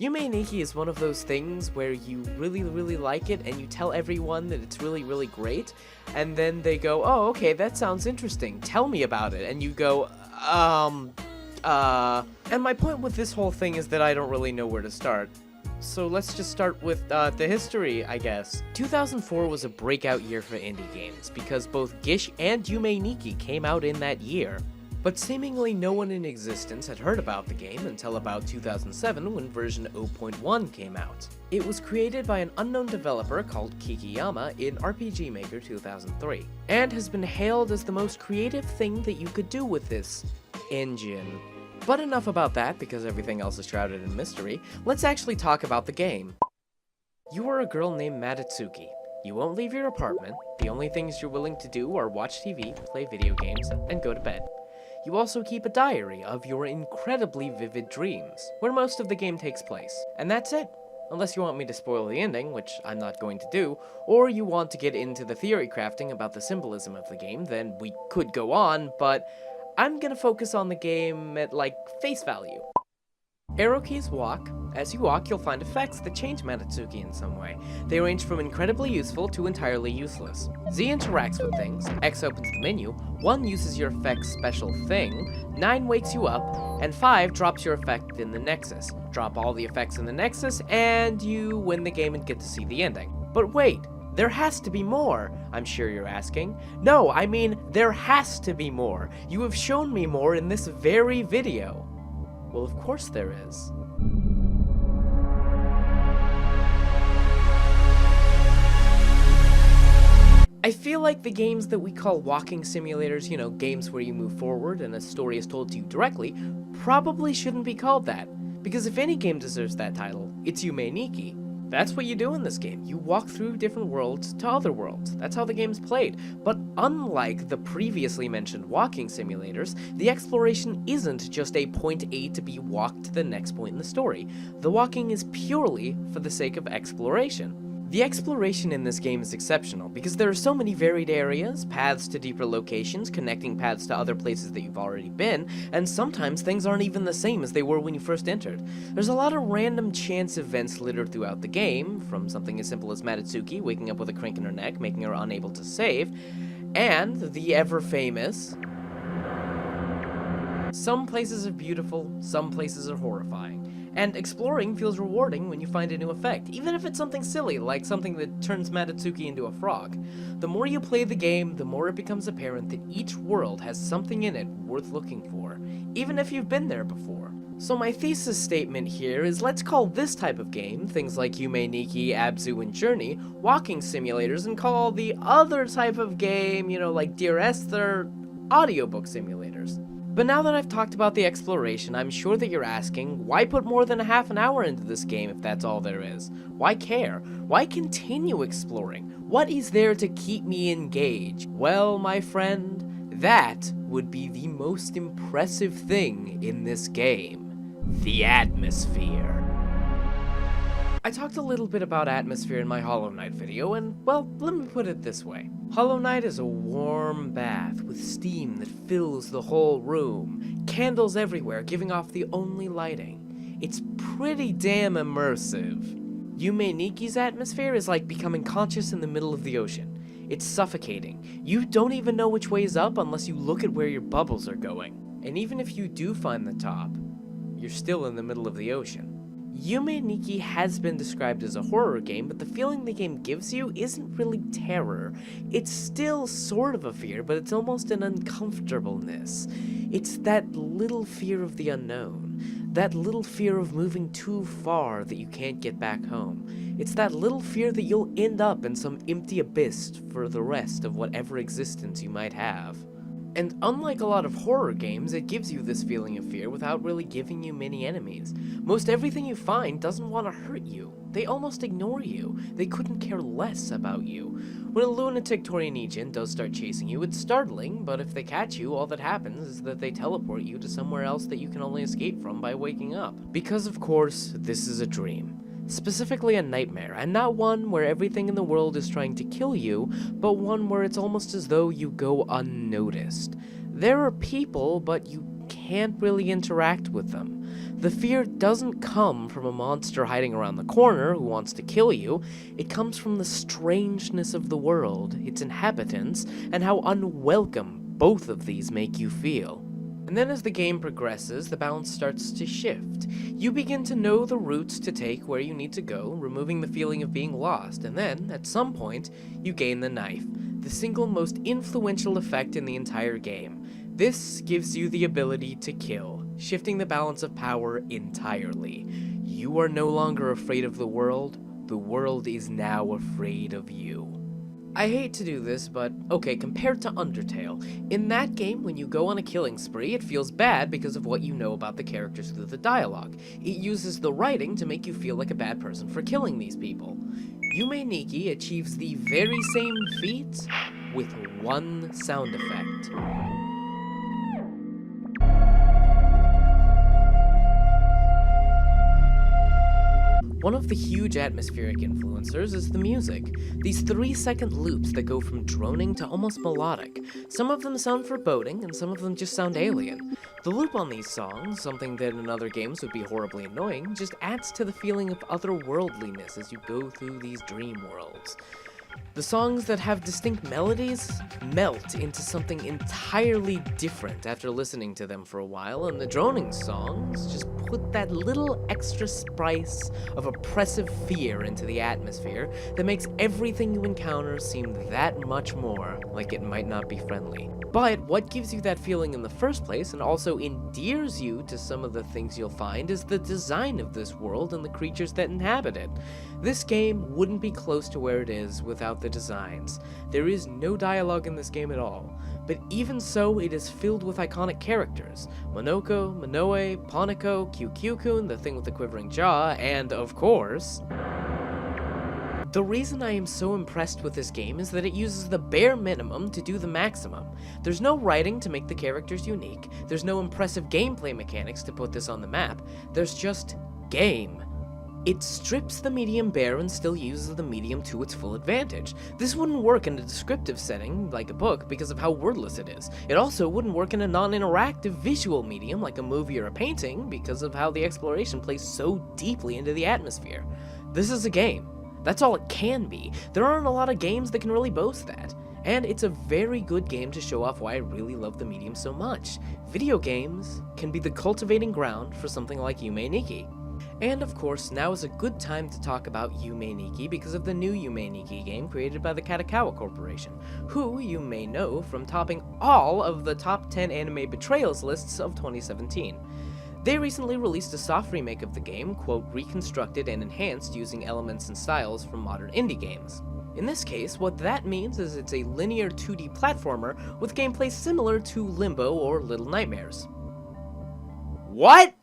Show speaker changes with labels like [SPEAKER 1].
[SPEAKER 1] Yume Nikki is one of those things where you really like it and you tell everyone that it's really great, and then they go, oh, okay, that sounds interesting, tell me about it, and you go, and my point with this whole thing is that I don't really know where to start. So let's just start with the history, I guess. 2004 was a breakout year for indie games, because both Gish and Yume Nikki came out in that year. But seemingly no one in existence had heard about the game until about 2007 when version 0.1 came out. It was created by an unknown developer called Kikiyama in RPG Maker 2003, and has been hailed as the most creative thing that you could do with this engine. But enough about that, because everything else is shrouded in mystery. Let's actually talk about the game. You are a girl named Madatsuki. You won't leave your apartment. The only things you're willing to do are watch TV, play video games, and go to bed. You also keep a diary of your incredibly vivid dreams, where most of the game takes place. And that's it. Unless you want me to spoil the ending, which I'm not going to do, or you want to get into the theory crafting about the symbolism of the game, then we could go on, but I'm gonna focus on the game at, like, face value. Arrow keys walk. As you walk, you'll find effects that change Madatsuki in some way. They range from incredibly useful to entirely useless. Z interacts with things, X opens the menu, 1 uses your effect's special thing, 9 wakes you up, and 5 drops your effect in the Nexus. Drop all the effects in the Nexus, and you win the game and get to see the ending. But wait! There has to be more, I'm sure you're asking. No, I mean, there has to be more. You have shown me more in this very video. Well, of course there is. I feel like the games that we call walking simulators, you know, games where you move forward and a story is told to you directly, probably shouldn't be called that. Because if any game deserves that title, it's Yume Nikki. That's what you do in this game. You walk through different worlds to other worlds. That's how the game's played. But unlike the previously mentioned walking simulators, the exploration isn't just a point A to B walk to the next point in the story. The walking is purely for the sake of exploration. The exploration in this game is exceptional because there are so many varied areas, paths to deeper locations, connecting paths to other places that you've already been, and sometimes things aren't even the same as they were when you first entered. There's a lot of random chance events littered throughout the game, from something as simple as Madatsuki waking up with a crank in her neck, making her unable to save, and the ever-famous, some places are beautiful, some places are horrifying. And exploring feels rewarding when you find a new effect, even if it's something silly, like something that turns Madatsuki into a frog. The more you play the game, the more it becomes apparent that each world has something in it worth looking for, even if you've been there before. So my thesis statement here is let's call this type of game, things like Yume Nikki, Abzu, and Journey, walking simulators, and call the other type of game, you know, like Dear Esther, audiobook simulators. But now that I've talked about the exploration, I'm sure that you're asking, why put more than a half an hour into this game if that's all there is? Why care? Why continue exploring? What is there to keep me engaged? Well, my friend, that would be the most impressive thing in this game. The atmosphere. I talked a little bit about atmosphere in my Hollow Knight video, and, well, let me put it this way. Hollow Knight is a warm bath with steam that fills the whole room, candles everywhere giving off the only lighting. It's pretty damn immersive. Yume Nikki's atmosphere is like becoming conscious in the middle of the ocean. It's suffocating. You don't even know which way is up unless you look at where your bubbles are going. And even if you do find the top, you're still in the middle of the ocean. Yume Nikki has been described as a horror game, but the feeling the game gives you isn't really terror. It's still sort of a fear, but it's almost an uncomfortableness. It's that little fear of the unknown. That little fear of moving too far that you can't get back home. It's that little fear that you'll end up in some empty abyss for the rest of whatever existence you might have. And unlike a lot of horror games, it gives you this feeling of fear without really giving you many enemies. Most everything you find doesn't want to hurt you. They almost ignore you. They couldn't care less about you. When a lunatic Torinijin does start chasing you, it's startling, but if they catch you, all that happens is that they teleport you to somewhere else that you can only escape from by waking up. Because of course, this is a dream. Specifically a nightmare, and not one where everything in the world is trying to kill you, but one where it's almost as though you go unnoticed. There are people, but you can't really interact with them. The fear doesn't come from a monster hiding around the corner who wants to kill you, it comes from the strangeness of the world, its inhabitants, and how unwelcome both of these make you feel. And then as the game progresses, the balance starts to shift. You begin to know the routes to take where you need to go, removing the feeling of being lost, and then, at some point, you gain the knife, the single most influential effect in the entire game. This gives you the ability to kill, shifting the balance of power entirely. You are no longer afraid of the world is now afraid of you. I hate to do this, but okay, compared to Undertale, in that game, when you go on a killing spree, it feels bad because of what you know about the characters through the dialogue. It uses the writing to make you feel like a bad person for killing these people. Yume Nikki achieves the very same feat with one sound effect. One of the huge atmospheric influencers is the music. These 3-second loops that go from droning to almost melodic. Some of them sound foreboding, and some of them just sound alien. The loop on these songs, something that in other games would be horribly annoying, just adds to the feeling of otherworldliness as you go through these dream worlds. The songs that have distinct melodies melt into something entirely different after listening to them for a while, and the droning songs just put that little extra spice of oppressive fear into the atmosphere that makes everything you encounter seem that much more like it might not be friendly. But what gives you that feeling in the first place and also endears you to some of the things you'll find is the design of this world and the creatures that inhabit it. This game wouldn't be close to where it is without the designs. There is no dialogue in this game at all, but even so, it is filled with iconic characters. Monoko, Minoe, Poniko, KyuuKyuu-kun, the thing with the quivering jaw, and of course... The reason I am so impressed with this game is that it uses the bare minimum to do the maximum. There's no writing to make the characters unique, there's no impressive gameplay mechanics to put this on the map, there's just game. It strips the medium bare and still uses the medium to its full advantage. This wouldn't work in a descriptive setting, like a book, because of how wordless it is. It also wouldn't work in a non-interactive visual medium, like a movie or a painting, because of how the exploration plays so deeply into the atmosphere. This is a game. That's all it can be. There aren't a lot of games that can really boast that. And it's a very good game to show off why I really love the medium so much. Video games can be the cultivating ground for something like Yume Nikki. And of course, now is a good time to talk about Yume Nikki because of the new Yume Nikki game created by the Kadokawa Corporation, who you may know from topping all of the top 10 anime betrayals lists of 2017. They recently released a soft remake of the game, quote, reconstructed and enhanced using elements and styles from modern indie games. In this case, what that means is it's a linear 2D platformer with gameplay similar to Limbo or Little Nightmares. What?